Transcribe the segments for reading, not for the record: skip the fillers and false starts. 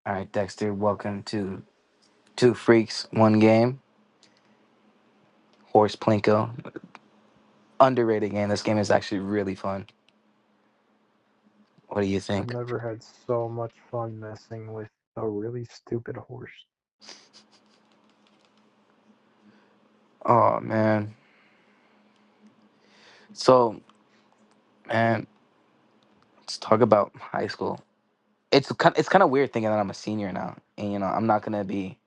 All right, Dexter, welcome to Two Freaks, One Game. Horse Plinko. Underrated game. This game is actually really fun. What do you I've think? never had so much fun messing with a really stupid horse. Oh, man. So, man, let's talk about high school. It's kind of weird thinking that I'm a senior now. And, I'm not going to be,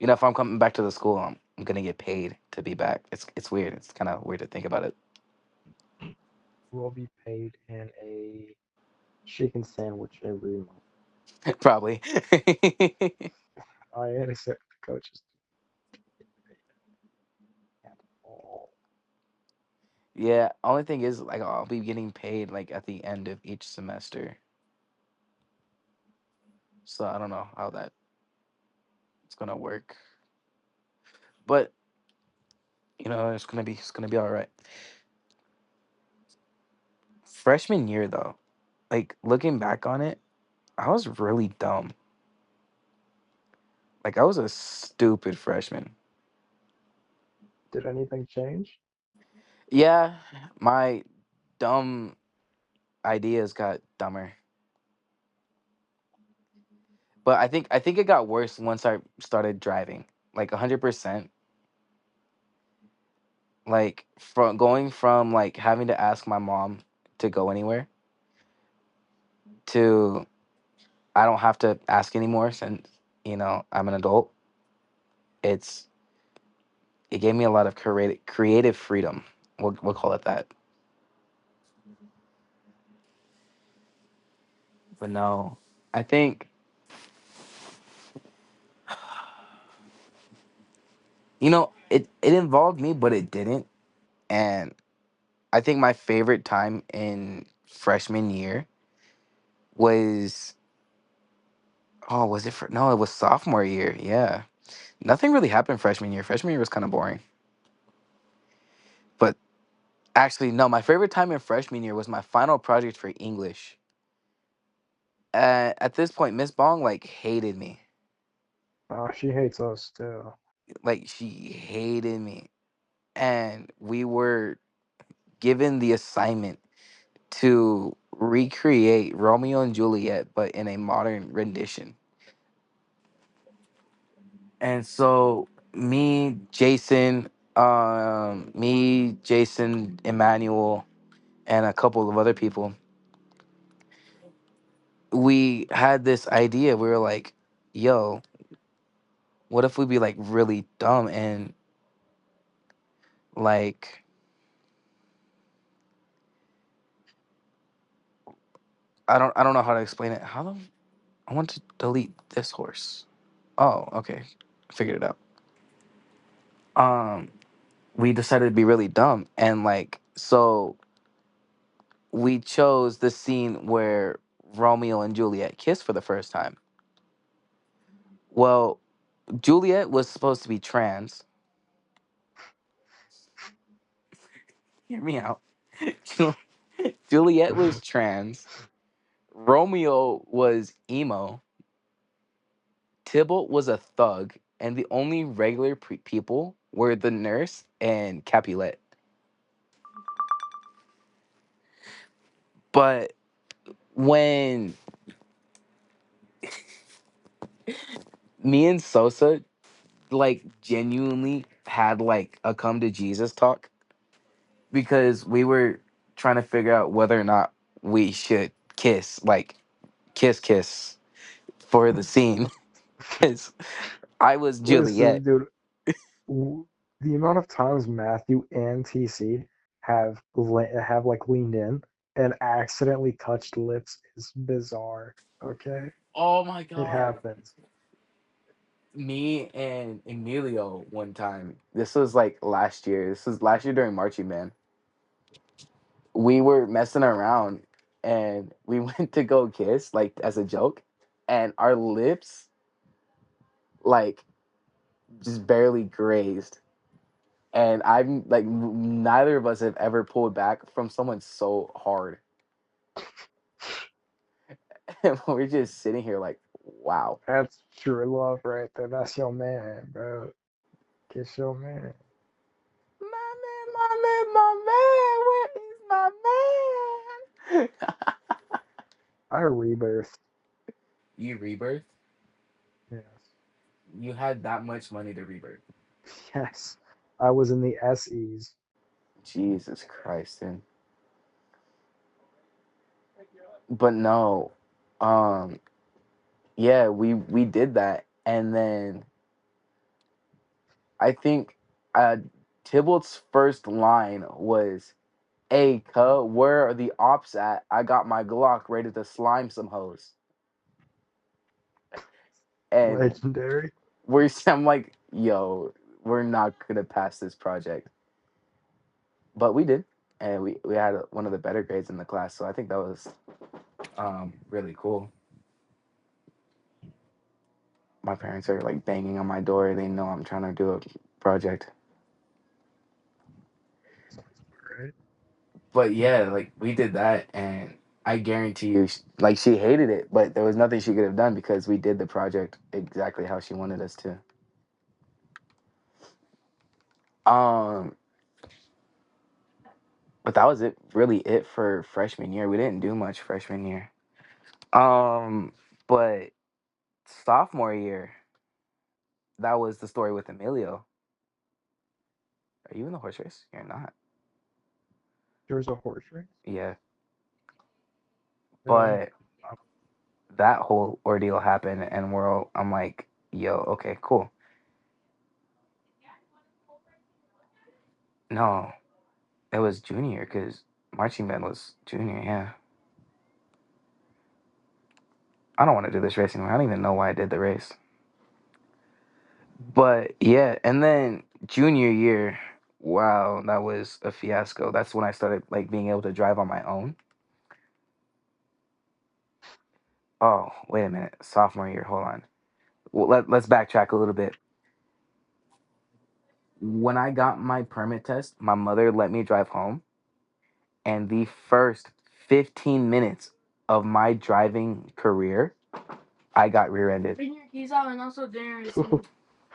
if I'm coming back to the school, I'm going to get paid to be back. It's weird. It's kind of weird to think about it. We'll be paid in a chicken sandwich every month. Probably. I ain't accept the coaches at all. Yeah, only thing is, like, I'll be getting paid, like, at the end of each semester. So I don't know how that's going to work. But it's gonna be all right. Freshman year though, like looking back on it, I was really dumb. Like I was a stupid freshman. Did anything change? Yeah, my dumb ideas got dumber. But I think it got worse once I started driving. Like 100%. Like from going from like having to ask my mom to go anywhere to I don't have to ask anymore since I'm an adult. It's it gave me a lot of creative freedom. We'll call it that. But no, I think it involved me, but it didn't. And I think my favorite time in freshman year was was it for no, it was sophomore year. Yeah, nothing really happened freshman year. Freshman year was kind of boring. But actually, no, my favorite time in freshman year was my final project for English. At this point, Miss Bong like hated me. She hates us too. Like she hated me, and we were given the assignment to recreate Romeo and Juliet, but in a modern rendition. And so Jason, Emmanuel, and a couple of other people, we had this idea. We were like, "Yo, what if we be like really dumb and like I don't know how to explain it. How do I want to delete this horse? Oh, okay, figured it out. Um, we decided to be really dumb and like so we chose the scene where Romeo and Juliet kiss for the first time. Well, Juliet was supposed to be trans. Hear me out. Ju- Juliet was trans. Romeo was emo. Tybalt was a thug, and the only regular people were the nurse and Capulet. But when me and Sosa like genuinely had like a come to Jesus talk because we were trying to figure out whether or not we should kiss, like kiss for the scene. Because I was Listen, Juliet. dude, the amount of times Matthew and TC have like leaned in and accidentally touched lips is bizarre. Okay, Oh my it god. happens. Me and Emilio one time. This was like last year. This was last year during marching band. We were messing around and we went to go kiss like as a joke, and our lips like just barely grazed. And I'm like, neither of us have ever pulled back from someone so hard. And we're just sitting here like, wow. That's true love right there. That's your man, bro. Kiss your man. My man, my man, my man, where is my man? I rebirthed. You rebirth? Yes. You had that much money to rebirth. Yes. I was in the SEs. Jesus Christ, and but no, um, yeah, we did that, and then I think uh, Tybalt's first line was, "Hey, cuh, where are the ops at? I got my Glock ready to slime some hoes." And Legendary. I'm like, yo, we're not gonna pass this project, but we did, and we had one of the better grades in the class, so I think that was really cool. My parents are like banging on my door. They know I'm trying to do a project. Sounds right. But yeah, like we did that, and I guarantee you, like she hated it, but there was nothing she could have done because we did the project exactly how she wanted us to. Um, but that was it, really it for freshman year. We didn't do much freshman year. But sophomore year, that was the story with Emilio. Are you in the horse race? You're not. There was a horse race. Yeah, Yeah. but that whole ordeal happened, and I'm like, yo, okay, cool. No, it was junior because marching band was junior. Yeah, I don't want to do this race anymore. I don't even know why I did the race. But yeah, and then junior year, wow, that was a fiasco. That's when I started like being able to drive on my own. Oh, wait a minute, sophomore year. Hold on. Well, let's backtrack a little bit. When I got my permit test, my mother let me drive home, and the first 15 minutes of my driving career, I got rear-ended.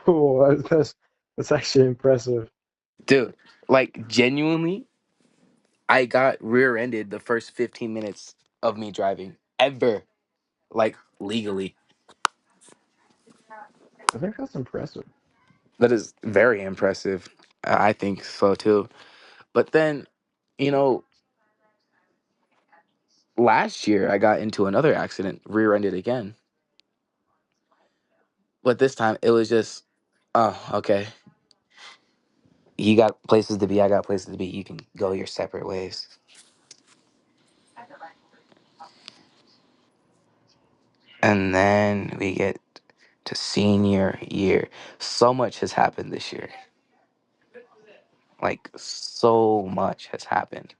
Oh, that's actually impressive. Dude, like genuinely, I got rear-ended the first 15 minutes of me driving ever, like legally. I think that's impressive. That is very impressive. I think so too. But then, you know, last year I got into another accident, rear-ended again. But this time it was just, oh, okay. You got places to be, I got places to be. You can go your separate ways. And then we get to senior year. So much has happened this year. Like, so much has happened.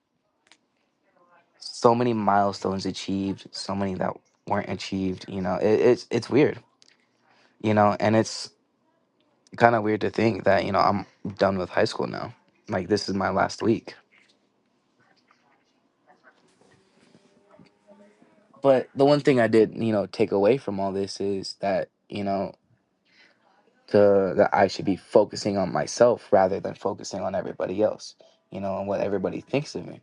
So many milestones achieved, so many that weren't achieved. It's weird, and it's kind of weird to think that, I'm done with high school now. Like, this is my last week. But the one thing I did, take away from all this is that, that I should be focusing on myself rather than focusing on everybody else, and what everybody thinks of me.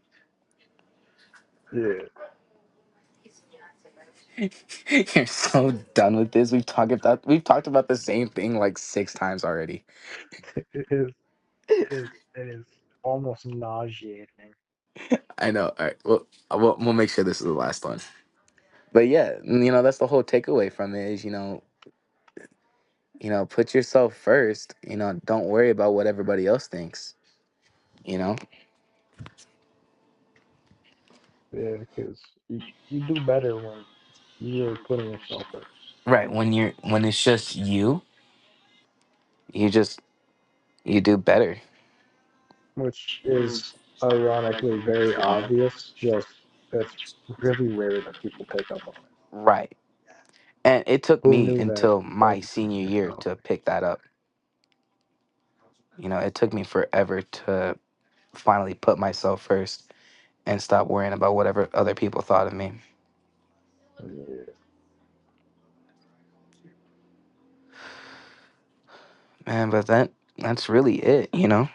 Yeah, You're so done with this. We've talked about the same thing like 6 times already. it is. It is almost nauseating. I know. All right. Well, we'll make sure this is the last one. But yeah, that's the whole takeaway from it is, put yourself first. Don't worry about what everybody else thinks. You know, Yeah, because you do better when you're putting yourself first, right? When it's just you, you just you do better. which is ironically very obvious. Just that's really rare that people pick up on it. Right. And it took Who me knew that until my focusing on senior year yourself? to pick that up. It took me forever to finally put myself first and stop worrying about whatever other people thought of me. Yeah. Man, but that's really it, you know?